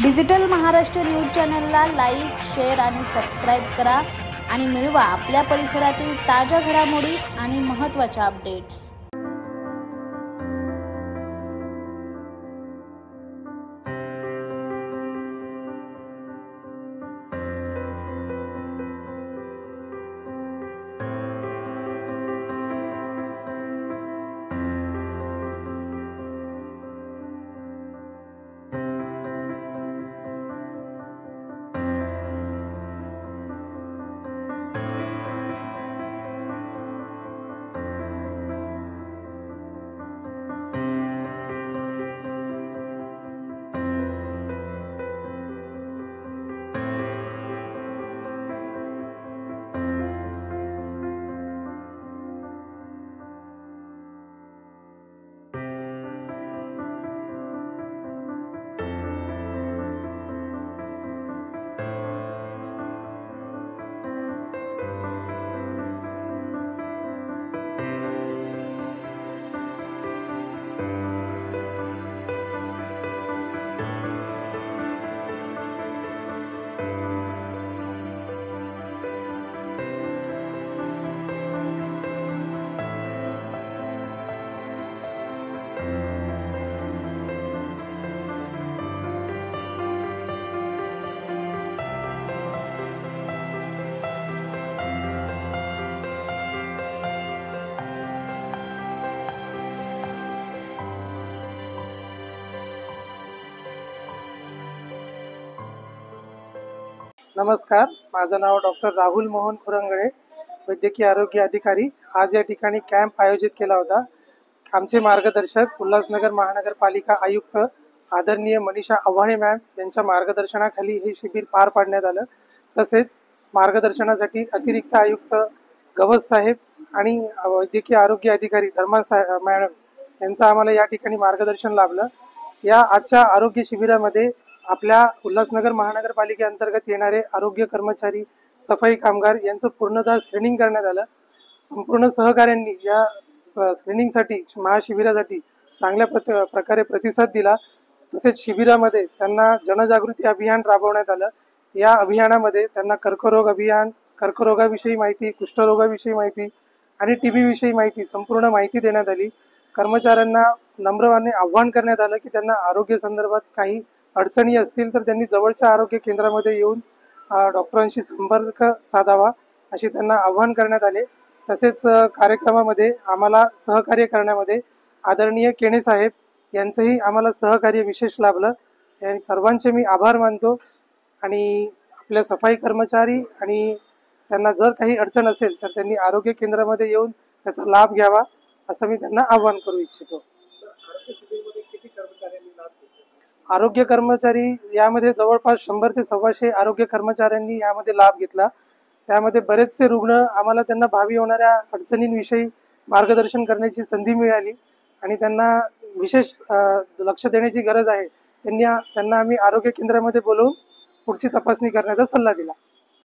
Digital Maharashtra news चॅनलला like, share आणि subscribe करा आणि मिळवा आपल्या परिसरातील ताज्या घडामोडी आणि महत्त्वाच्या अपडेट्स। नमस्कार, माझं नाव डॉक्टर राहुल मोहन खुरंगळे, वैद्यकीय आरोग्य अधिकारी। आज या ठिकाणी कॅम्प आयोजित केला होता। आमचे मार्गदर्शक उल्हासनगर महानगरपालिका आयुक्त आदरणीय मनीषा आव्हाणे मॅम यांच्या मार्गदर्शनाखाली हे शिबिर पार पाडण्यात आलं। तसेच मार्गदर्शनासाठी अतिरिक्त आयुक्त गवस साहेब आणि वैद्यकीय आरोग्य अधिकारी धर्मा मॅडम यांचं आम्हाला या ठिकाणी मार्गदर्शन लाभलं। या आजच्या आरोग्य शिबिरामध्ये आपल्या उल्हासनगर महानगरपालिकेअंतर्गत येणारे आरोग्य कर्मचारी, सफाई कामगार यांचं पूर्णतः स्क्रीनिंग करण्यात आलं। संपूर्ण सहकाऱ्यांनी या स्क्रीनिंगसाठी, महाशिबिरासाठी चांगल्या प्रकारे प्रतिसाद दिला। तसेच शिबिरामध्ये त्यांना जनजागृती अभियान राबवण्यात आलं। या अभियानामध्ये त्यांना कर्करोग अभियान, कर्करोगाविषयी माहिती, कुष्ठरोगाविषयी माहिती आणि टीबी विषयी माहिती, संपूर्ण माहिती देण्यात आली। कर्मचाऱ्यांना नम्रपणे आव्हान करण्यात आलं की त्यांना आरोग्य संदर्भात काही अडचणी असतील तर त्यांनी जवळच्या आरोग्य केंद्रामध्ये येऊन डॉक्टरांशी संपर्क साधावा, असे त्यांना आव्हान करण्यात आले। तसेच कार्यक्रमामध्ये आम्हाला सहकार्य करण्यामध्ये आदरणीय केणे साहेब यांचंही आम्हाला सहकार्य विशेष लाभलं। या सर्वांचे मी आभार मानतो आणि आपल्या सफाई कर्मचारी आणि त्यांना जर काही अडचण असेल तर त्यांनी आरोग्य केंद्रामध्ये येऊन त्याचा लाभ घ्यावा, असं मी त्यांना आव्हान करू इच्छितो। आरोग्य कर्मचारी यामध्ये जवळपास 100 ते 125 आरोग्य कर्मचाऱ्यांनी यामध्ये लाभ घेतला। त्यामध्ये बरेचसे रुग्ण आम्हाला त्यांना भावी होणाऱ्या अडचणींविषयी मार्गदर्शन करण्याची संधी मिळाली आणि त्यांना विशेष लक्ष देण्याची गरज आहे। त्यांना आम्ही आरोग्य केंद्रामध्ये बोलवून पुढची तपासणी करण्याचा सल्ला दिला।